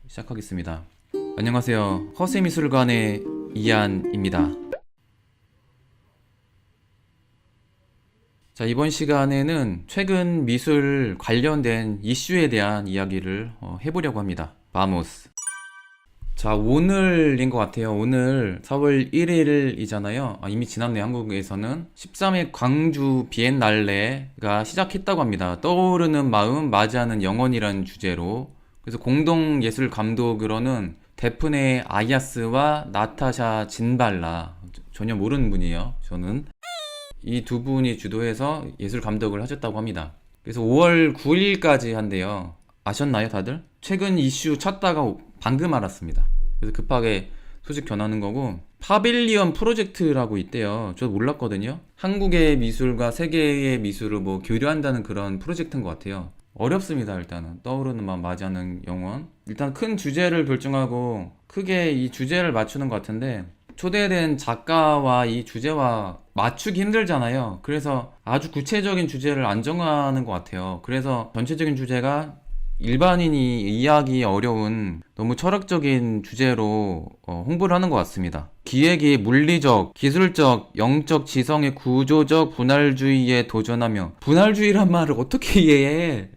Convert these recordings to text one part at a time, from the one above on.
시작하겠습니다. 안녕하세요. 허세미술관의 이한입니다. 자, 이번 시간에는 최근 미술 관련된 이슈에 대한 이야기를 해보려고 합니다. 바모스. 자, 오늘인 것 같아요. 오늘 4월 1일이잖아요. 이미 지났네요. 한국에서는 13회 광주 비엔날레가 시작했다고 합니다. 떠오르는 마음 맞이하는 영혼이라는 주제로. 그래서 공동 예술 감독으로는 데프네 아야스와 나타샤 진발라, 전혀 모르는 분이에요. 저는 이 두 분이 주도해서 예술 감독을 하셨다고 합니다. 그래서 5월 9일까지 한대요. 아셨나요, 다들? 최근 이슈 찾다가 방금 알았습니다. 그래서 급하게 소식 전하는 거고, 파빌리언 프로젝트라고 있대요. 저도 몰랐거든요. 한국의 미술과 세계의 미술을 뭐 교류한다는 그런 프로젝트인 것 같아요. 어렵습니다. 일단은 떠오르는 마음 맞이하는 영혼. 일단 큰 주제를 결정하고 크게 이 주제를 맞추는 것 같은데, 초대된 작가와 이 주제와 맞추기 힘들잖아요. 그래서 아주 구체적인 주제를 안 정하는 것 같아요. 그래서 전체적인 주제가 일반인이 이해하기 어려운 너무 철학적인 주제로 홍보를 하는 것 같습니다. 기획이 물리적, 기술적, 영적 지성의 구조적 분할주의에 도전하며, 분할주의란 말을 어떻게 이해해?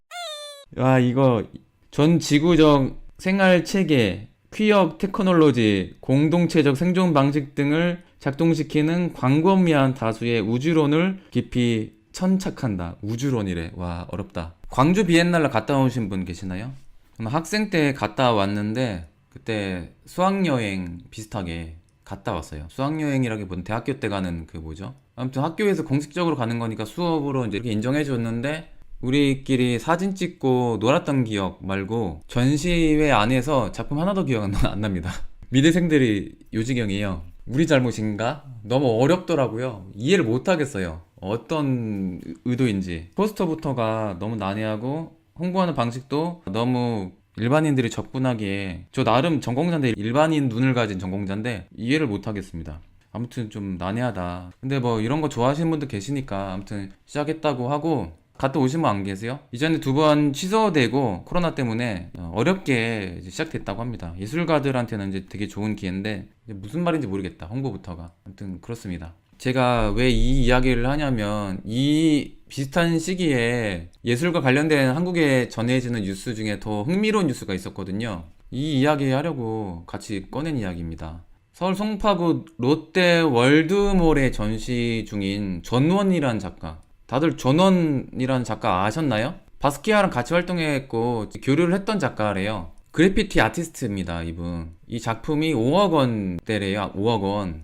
이거 전 지구적 생활체계, 퀴어 테크놀로지, 공동체적 생존 방식 등을 작동시키는 광범위한 다수의 우주론을 깊이 천착한다. 우주론이래. 와, 어렵다. 광주 비엔날레 갔다 오신 분 계시나요? 저는 학생 때 갔다 왔는데 그때 수학여행 비슷하게 갔다 왔어요. 수학여행이라기보다는 대학교 때 가는 그 뭐죠? 아무튼 학교에서 공식적으로 가는 거니까 수업으로 이제 이렇게 인정해 줬는데, 우리끼리 사진 찍고 놀았던 기억 말고 전시회 안에서 작품 하나도 기억 안 납니다. 미대생들이 요지경이에요. 우리 잘못인가? 너무 어렵더라고요. 이해를 못 하겠어요. 어떤 의도인지. 포스터부터가 너무 난해하고 홍보하는 방식도 너무 일반인들이 접근하기에, 저 나름 전공자인데, 일반인 눈을 가진 전공자인데 이해를 못 하겠습니다. 아무튼 좀 난해하다. 근데 뭐 이런 거 좋아하시는 분들 계시니까 아무튼 시작했다고 하고, 갔다 오신 분 안 계세요? 이전에 두 번 취소되고 코로나 때문에 어렵게 이제 시작됐다고 합니다. 예술가들한테는 이제 되게 좋은 기회인데 무슨 말인지 모르겠다. 홍보부터가. 아무튼 그렇습니다. 제가 왜 이 이야기를 하냐면, 이 비슷한 시기에 예술과 관련된 한국에 전해지는 뉴스 중에 더 흥미로운 뉴스가 있었거든요. 이 이야기 하려고 같이 꺼낸 이야기입니다. 서울 송파구 롯데 월드몰에 전시 중인 전원이라는 작가, 다들 전원이라는 작가 아셨나요? 바스키아랑 같이 활동했고 교류를 했던 작가래요. 그래피티 아티스트입니다, 이분. 이 작품이 5억 원대래요. 5억 원.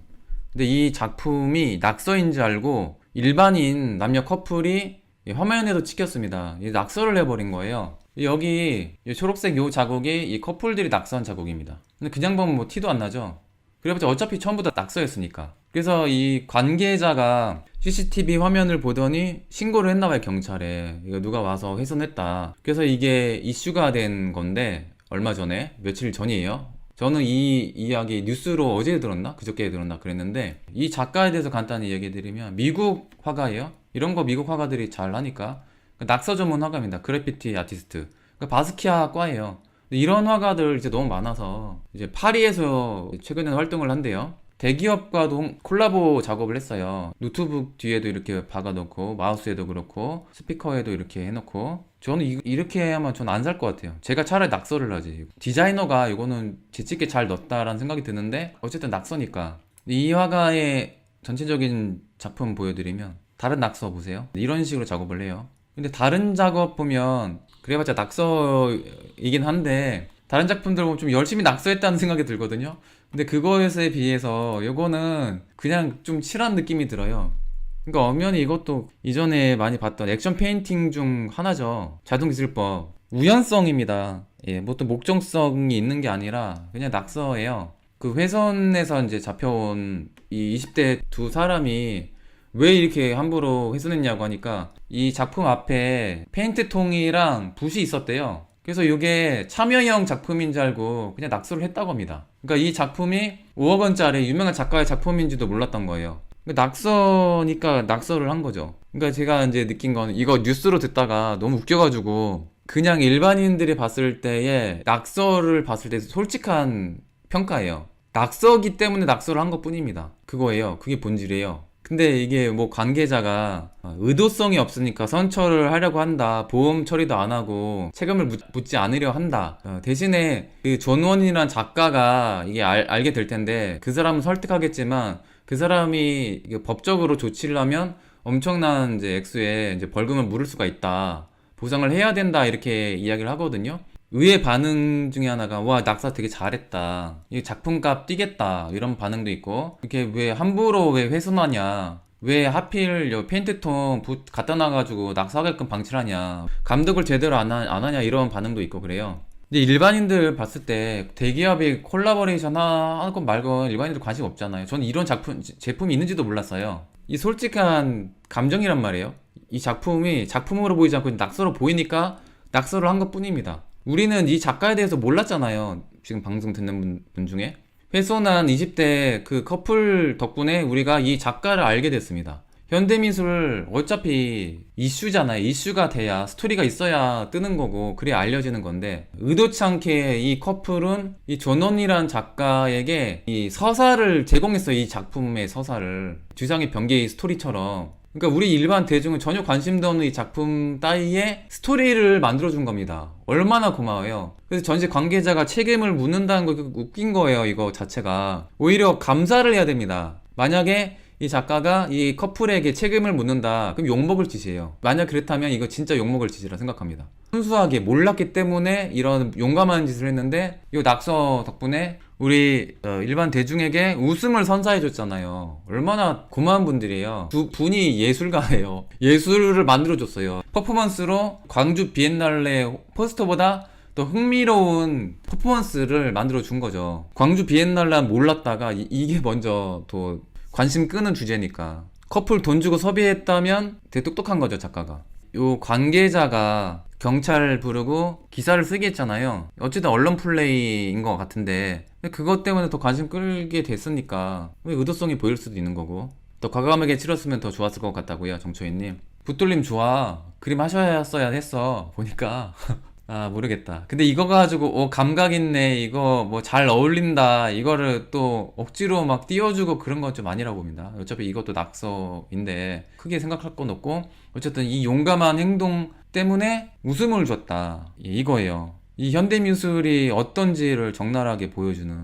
근데 이 작품이 낙서인 줄 알고 일반인 남녀 커플이 화면에도 찍혔습니다. 낙서를 해버린 거예요. 여기 초록색 요 자국이 이 커플들이 낙서한 자국입니다. 근데 그냥 보면 뭐 티도 안 나죠? 그래봤자 어차피 처음부터 낙서였으니까. 그래서 이 관계자가 CCTV 화면을 보더니 신고를 했나봐요, 경찰에. 이거 누가 와서 훼손했다. 그래서 이게 이슈가 된 건데, 얼마 전에, 며칠 전이에요. 저는 이 이야기 뉴스로 어제 들었나? 그저께 들었나? 그랬는데, 이 작가에 대해서 간단히 얘기 드리면 미국 화가예요. 이런 거 미국 화가들이 잘 하니까. 낙서 전문 화가입니다. 그래피티 아티스트. 바스키아 과예요. 이런 화가들 이제 너무 많아서 이제 파리에서 최근에 활동을 한대요. 대기업과도 콜라보 작업을 했어요. 노트북 뒤에도 이렇게 박아놓고, 마우스에도 그렇고, 스피커에도 이렇게 해놓고. 저는 이렇게 해야만 전 안 살 것 같아요. 제가 차라리 낙서를 하지. 디자이너가 이거는 재치있게 잘 넣었다라는 생각이 드는데, 어쨌든 낙서니까. 이 화가의 전체적인 작품 보여드리면, 다른 낙서 보세요. 이런 식으로 작업을 해요. 근데 다른 작업 보면 그래봤자 낙서이긴 한데, 다른 작품들 보면 좀 열심히 낙서했다는 생각이 들거든요. 근데 그거에 비해서 이거는 그냥 좀 칠한 느낌이 들어요. 그러니까 엄연히 이것도 이전에 많이 봤던 액션 페인팅 중 하나죠. 자동기술법. 우연성입니다. 뭐 또 목적성이 있는 게 아니라 그냥 낙서예요. 그 훼손에서 이제 잡혀온 이 20대 두 사람이 왜 이렇게 함부로 훼손했냐고 하니까, 이 작품 앞에 페인트 통이랑 붓이 있었대요. 그래서 이게 참여형 작품인 줄 알고 그냥 낙서를 했다고 합니다. 그러니까 이 작품이 5억 원짜리 유명한 작가의 작품인지도 몰랐던 거예요. 낙서니까 낙서를 한 거죠. 그러니까 제가 이제 느낀 건, 이거 뉴스로 듣다가 너무 웃겨가지고 그냥 일반인들이 봤을 때의 낙서를 봤을 때 솔직한 평가예요. 낙서기 때문에 낙서를 한 것뿐입니다. 그거예요. 그게 본질이에요. 근데 이게 뭐 관계자가 의도성이 없으니까 선처를 하려고 한다. 보험 처리도 안 하고 책임을 묻지 않으려 한다. 대신에 그 존원이란 작가가 이게 알게 될 텐데 그 사람은 설득하겠지만 그 사람이 이게 법적으로 조치를 하면 엄청난 이제 액수의 이제 벌금을 물을 수가 있다. 보상을 해야 된다. 이렇게 이야기를 하거든요. 의외의 반응 중에 하나가 와 낙사 되게 잘했다 이 작품값 뛰겠다 이런 반응도 있고 이렇게 왜 함부로 왜 훼손하냐 왜 하필 페인트통 갖다 놔가지고 낙사하게끔 방치를 하냐 감독을 제대로 안 하냐 이런 반응도 있고 그래요. 근데 일반인들 봤을 때 대기업이 콜라보레이션 하건 말건 일반인들 관심 없잖아요. 저는 이런 제품이 있는지도 몰랐어요. 이 솔직한 감정이란 말이에요. 이 작품이 작품으로 보이지 않고 낙서로 보이니까 낙서를 한 것뿐입니다. 우리는 이 작가에 대해서 몰랐잖아요. 지금 방송 듣는 분 중에. 훼손한 20대 그 커플 덕분에 우리가 이 작가를 알게 됐습니다. 현대미술 어차피 이슈잖아요. 이슈가 돼야 스토리가 있어야 뜨는 거고 그래야 알려지는 건데 의도치 않게 이 커플은 이 존원이란 작가에게 이 서사를 제공했어요. 이 작품의 서사를 주상의 병기의 스토리처럼. 그러니까 우리 일반 대중은 전혀 관심도 없는 이 작품 따위에 스토리를 만들어준 겁니다. 얼마나 고마워요. 그래서 전체 관계자가 책임을 묻는다는 거 웃긴 거예요. 이거 자체가. 오히려 감사를 해야 됩니다. 만약에 이 작가가 이 커플에게 책임을 묻는다. 그럼 욕먹을 짓이에요. 만약 그렇다면 이거 진짜 욕먹을 짓이라 생각합니다. 순수하게 몰랐기 때문에 이런 용감한 짓을 했는데 이 낙서 덕분에 우리 일반 대중에게 웃음을 선사해 줬잖아요. 얼마나 고마운 분들이에요. 두 분이 예술가예요. 예술을 만들어 줬어요. 퍼포먼스로 광주 비엔날레 포스터보다 더 흥미로운 퍼포먼스를 만들어 준 거죠. 광주 비엔날레 몰랐다가 이게 먼저 더 관심 끄는 주제니까. 커플 돈 주고 섭외했다면 되게 똑똑한 거죠, 작가가. 요 관계자가 경찰 부르고 기사를 쓰게 했잖아요. 어쨌든 언론 플레이인 것 같은데 그것 때문에 더 관심 끌게 됐으니까 의도성이 보일 수도 있는 거고 더 과감하게 치렀으면 더 좋았을 것 같다고요. 정초희님 붓돌림 좋아. 그림 하셨어야 했어 보니까. 아 모르겠다. 근데 이거 가지고 감각 있네 이거 뭐 잘 어울린다 이거를 또 억지로 막 띄워주고 그런 건 좀 아니라고 봅니다. 어차피 이것도 낙서인데 크게 생각할 건 없고 어쨌든 이 용감한 행동 때문에 웃음을 줬다 이거예요. 이 현대미술이 어떤지를 적나라하게 보여주는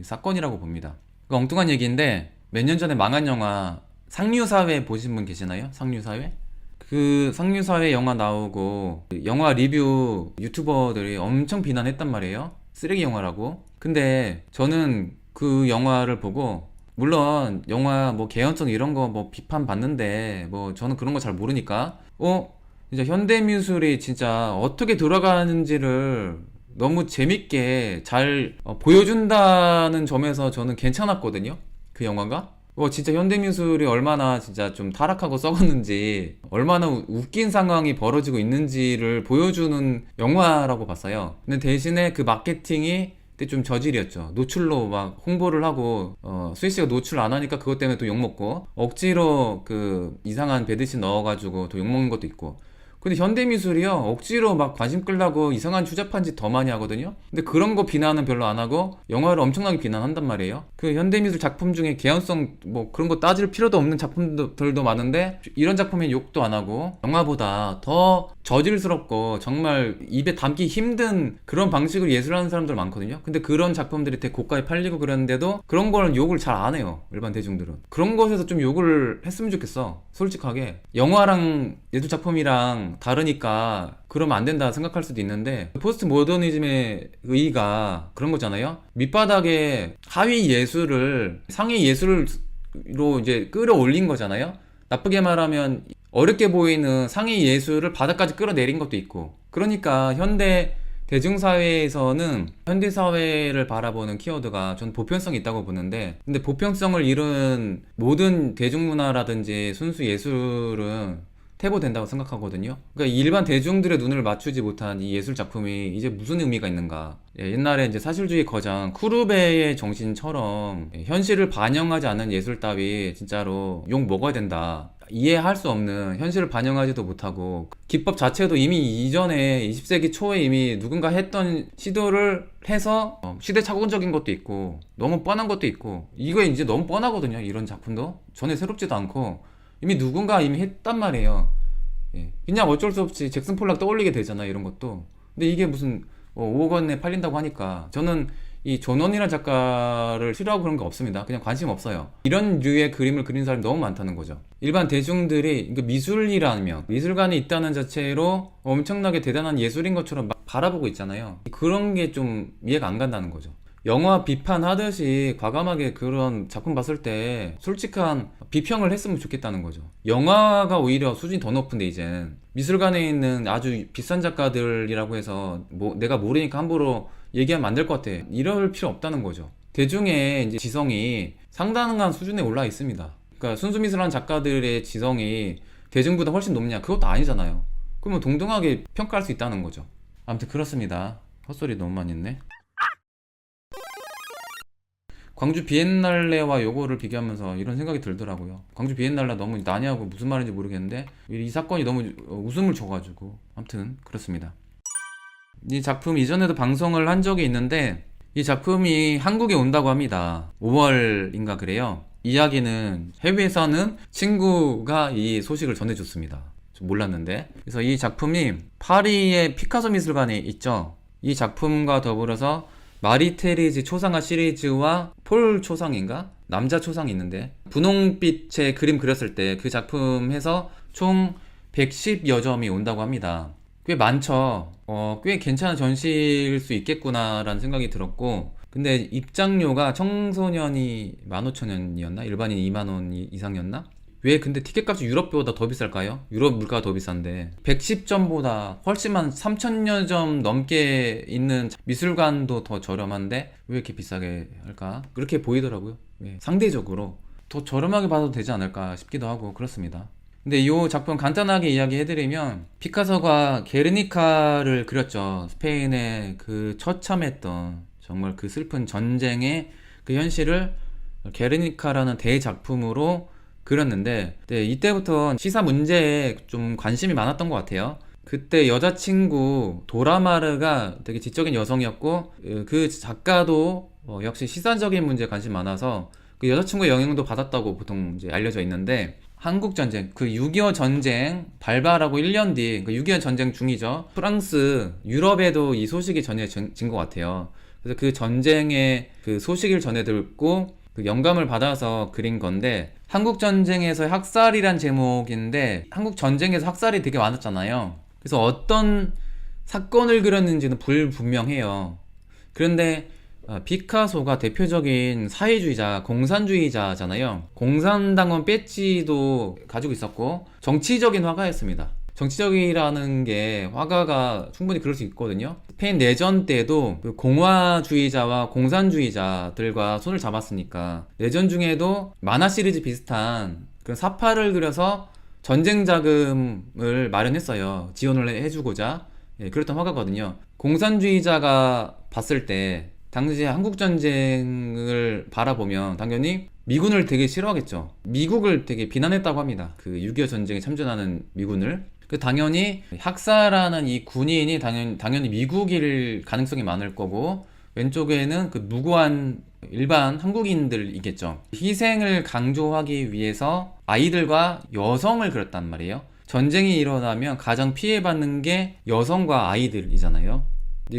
사건이라고 봅니다. 그 엉뚱한 얘기인데 몇 년 전에 망한 영화 상류사회 보신 분 계시나요? 상류사회? 그 상류사회 영화 나오고 영화 리뷰 유튜버들이 엄청 비난했단 말이에요. 쓰레기 영화라고. 근데 저는 그 영화를 보고 물론 영화 뭐 개연성 이런 거 뭐 비판 받는데 뭐 저는 그런 거 잘 모르니까 진짜 현대미술이 진짜 어떻게 돌아가는지를 너무 재밌게 잘 보여준다는 점에서 저는 괜찮았거든요. 그 영화가. 진짜 현대미술이 얼마나 진짜 좀 타락하고 썩었는지 얼마나 웃긴 상황이 벌어지고 있는지를 보여주는 영화라고 봤어요. 근데 대신에 그 마케팅이 좀 저질이었죠. 노출로 막 홍보를 하고 스위스가 노출 안 하니까 그것 때문에 또 욕먹고 억지로 그 이상한 배드신 넣어가지고 또 욕먹는 것도 있고. 근데 현대미술이요 억지로 막 관심 끌라고 이상한 추잡한 짓 더 많이 하거든요. 근데 그런 거 비난은 별로 안 하고 영화를 엄청나게 비난한단 말이에요. 그 현대미술 작품 중에 개연성 뭐 그런 거 따질 필요도 없는 작품들도 많은데 이런 작품엔 욕도 안 하고 영화보다 더 저질스럽고 정말 입에 담기 힘든 그런 방식으로 예술하는 사람들 많거든요. 근데 그런 작품들이 되게 고가에 팔리고 그러는데도 그런 거는 욕을 잘 안 해요. 일반 대중들은. 그런 것에서 좀 욕을 했으면 좋겠어. 솔직하게. 영화랑 예술 작품이랑 다르니까 그러면 안 된다 생각할 수도 있는데 포스트 모더니즘의 의의가 그런 거잖아요. 밑바닥에 하위 예술을 상위 예술로 이제 끌어올린 거잖아요. 나쁘게 말하면 어렵게 보이는 상위 예술을 바닥까지 끌어내린 것도 있고. 그러니까 현대 대중사회에서는 현대사회를 바라보는 키워드가 전 보편성이 있다고 보는데 근데 보편성을 이룬 모든 대중문화라든지 순수 예술은 퇴보된다고 생각하거든요. 그러니까 일반 대중들의 눈을 맞추지 못한 이 예술 작품이 이제 무슨 의미가 있는가. 옛날에 이제 사실주의 거장 쿠르베의 정신처럼 현실을 반영하지 않는 예술 따위 진짜로 욕 먹어야 된다. 이해할 수 없는 현실을 반영하지도 못하고 기법 자체도 이미 이전에 20세기 초에 이미 누군가 했던 시도를 해서 시대착오적인 것도 있고 너무 뻔한 것도 있고 이거 이제 너무 뻔하거든요. 이런 작품도 전혀 새롭지도 않고 이미 누군가 이미 했단 말이에요. 예. 그냥 어쩔 수 없이 잭슨 폴락 떠올리게 되잖아 이런 것도. 근데 이게 무슨 5억 원에 팔린다고 하니까 저는 이 존원이라는 작가를 싫어하고 그런 거 없습니다. 그냥 관심 없어요. 이런 류의 그림을 그리는 사람이 너무 많다는 거죠. 일반 대중들이 미술이라면 미술관에 있다는 자체로 엄청나게 대단한 예술인 것처럼 막 바라보고 있잖아요. 그런 게 좀 이해가 안 간다는 거죠. 영화 비판하듯이 과감하게 그런 작품 봤을 때 솔직한 비평을 했으면 좋겠다는 거죠. 영화가 오히려 수준이 더 높은데 이젠 미술관에 있는 아주 비싼 작가들이라고 해서 뭐 내가 모르니까 함부로 얘기하면 안 될 것 같아. 이럴 필요 없다는 거죠. 대중의 이제 지성이 상당한 수준에 올라 있습니다. 그러니까 순수미술하는 작가들의 지성이 대중보다 훨씬 높냐? 그것도 아니잖아요. 그러면 동등하게 평가할 수 있다는 거죠. 아무튼 그렇습니다. 헛소리 너무 많이 했네. 광주 비엔날레와 요거를 비교하면서 이런 생각이 들더라고요. 광주 비엔날레 너무 난해하고 무슨 말인지 모르겠는데 이 사건이 너무 웃음을 줘가지고 아무튼 그렇습니다. 이 작품 이전에도 방송을 한 적이 있는데 이 작품이 한국에 온다고 합니다. 5월인가 그래요. 이야기는 해외에서는 친구가 이 소식을 전해줬습니다. 좀 몰랐는데. 그래서 이 작품이 파리의 피카소 미술관에 있죠. 이 작품과 더불어서 마리테리지 초상화 시리즈와 폴 초상인가? 남자 초상이 있는데 분홍빛의 그림 그렸을 때 그 작품에서 총 110여 점이 온다고 합니다. 꽤 많죠. 꽤 괜찮은 전시일 수 있겠구나라는 생각이 들었고 근데 입장료가 청소년이 15,000원이었나? 일반인 2만원 이상이었나? 왜 근데 티켓값이 유럽보다 더 비쌀까요? 유럽 물가가 더 비싼데 110점보다 훨씬 한 3,000여 점 넘게 있는 미술관도 더 저렴한데 왜 이렇게 비싸게 할까? 그렇게 보이더라고요. 네, 상대적으로 더 저렴하게 봐도 되지 않을까 싶기도 하고 그렇습니다. 근데 이 작품 간단하게 이야기해드리면 피카소가 게르니카를 그렸죠. 스페인의 그 처참했던 정말 그 슬픈 전쟁의 그 현실을 게르니카라는 대작품으로 그렸는데 네, 이때부터 시사 문제에 좀 관심이 많았던 것 같아요. 그때 여자친구 도라마르가 되게 지적인 여성이었고 그 작가도 역시 시사적인 문제에 관심이 많아서 그 여자친구의 영향도 받았다고 보통 이제 알려져 있는데 한국전쟁, 그 6.25 전쟁 발발하고 1년 뒤, 그 6.25 전쟁 중이죠. 프랑스, 유럽에도 이 소식이 전해진 것 같아요. 그래서 그 전쟁의 그 소식을 전해 듣고 그 영감을 받아서 그린 건데 한국전쟁에서 학살이란 제목인데 한국전쟁에서 학살이 되게 많았잖아요. 그래서 어떤 사건을 그렸는지는 불분명해요. 그런데 피카소가 대표적인 사회주의자, 공산주의자잖아요. 공산당원 배지도 가지고 있었고 정치적인 화가였습니다. 정치적이라는 게 화가가 충분히 그럴 수 있거든요. 스페인 내전 때도 그 공화주의자와 공산주의자들과 손을 잡았으니까 내전 중에도 만화 시리즈 비슷한 그런 사파를 그려서 전쟁 자금을 마련했어요. 지원을 해주고자. 예, 그랬던 화가거든요. 공산주의자가 봤을 때 당시에 한국전쟁을 바라보면 당연히 미군을 되게 싫어하겠죠. 미국을 되게 비난했다고 합니다. 그 6.25 전쟁에 참전하는 미군을. 당연히 학사라는 이 군인이 당연히 미국일 가능성이 많을 거고 왼쪽에는 그 무고한 일반 한국인들이겠죠. 희생을 강조하기 위해서 아이들과 여성을 그렸단 말이에요. 전쟁이 일어나면 가장 피해받는 게 여성과 아이들이잖아요.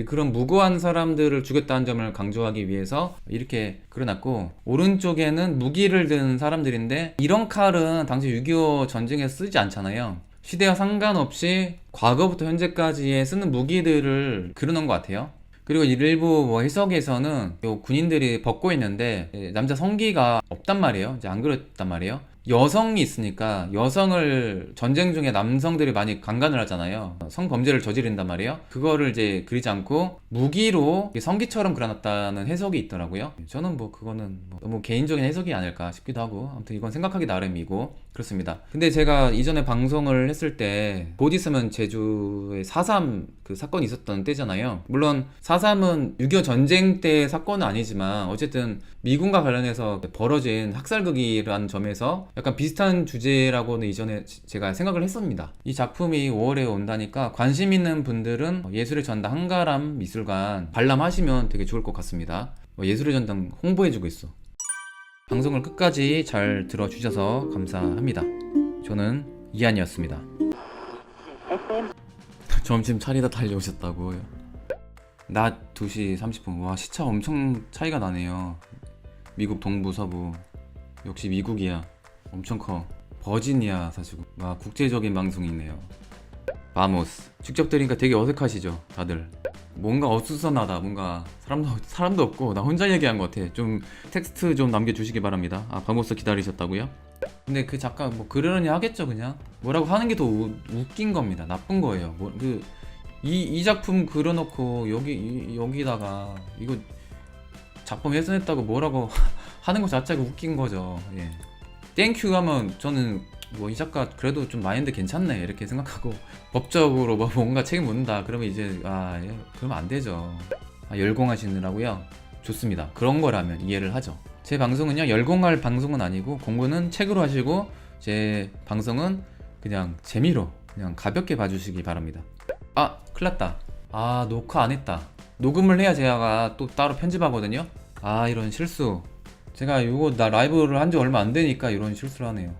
그런 무고한 사람들을 죽였다는 점을 강조하기 위해서 이렇게 그려놨고 오른쪽에는 무기를 든 사람들인데 이런 칼은 당시 6.25 전쟁에 쓰지 않잖아요. 시대와 상관없이 과거부터 현재까지의 쓰는 무기들을 그려놓은 것 같아요. 그리고 일부 뭐 해석에서는 군인들이 벗고 있는데 남자 성기가 없단 말이에요. 이제 안 그렸단 말이에요. 여성이 있으니까 여성을 전쟁 중에 남성들이 많이 강간을 하잖아요. 성범죄를 저지른단 말이에요. 그거를 이제 그리지 않고 무기로 성기처럼 그려놨다는 해석이 있더라고요. 저는 뭐 그거는 뭐 너무 개인적인 해석이 아닐까 싶기도 하고 아무튼 이건 생각하기 나름이고 그렇습니다. 근데 제가 이전에 방송을 했을 때 곧 있으면 제주에 4.3 그 사건이 있었던 때잖아요. 물론 4.3은 6.25 전쟁 때 사건은 아니지만 어쨌든 미군과 관련해서 벌어진 학살극이라는 점에서 약간 비슷한 주제라고는 이전에 제가 생각을 했습니다. 이 작품이 5월에 온다니까 관심 있는 분들은 예술의 전당 한가람 미술관 관람하시면 되게 좋을 것 같습니다. 예술의 전당 홍보해주고 있어. 방송을 끝까지 잘 들어주셔서 감사합니다. 저는 이한이었습니다. 점심 차리다 달려오셨다고요? 낮 2시 30분. 와, 시차 엄청 차이가 나네요. 미국 동부 서부. 역시 미국이야. 엄청 커. 버지니아 사시고. 와, 국제적인 방송이 있네요. 바모스. 직접 들으니까 되게 어색하시죠 다들. 뭔가 어수선하다. 뭔가 사람도 없고 나 혼자 얘기한 것 같아. 좀 텍스트 좀 남겨주시기 바랍니다. 아, 바모스 기다리셨다고요? 근데 그 작가 뭐 그러려니 하겠죠. 그냥 뭐라고 하는 게 더 웃긴 겁니다. 나쁜 거예요. 이 작품 그려놓고 여기다가 이거 작품 훼손했다고 뭐라고 하는 것 자체가 웃긴 거죠. 예. 땡큐 하면 저는 뭐 이 작가 그래도 좀 마인드 괜찮네 이렇게 생각하고, 법적으로 뭐 뭔가 책임 묻는다 그러면 이제 예, 그러면 안 되죠. 열공하시느라고요? 좋습니다. 그런 거라면 이해를 하죠. 제 방송은요 열공할 방송은 아니고 공부는 책으로 하시고 제 방송은 그냥 재미로 그냥 가볍게 봐주시기 바랍니다. 아, 큰일났다. 아, 녹화 안 했다. 녹음을 해야 제가 또 따로 편집하거든요. 아, 이런 실수. 제가 나 라이브를 한 지 얼마 안 되니까 이런 실수를 하네요.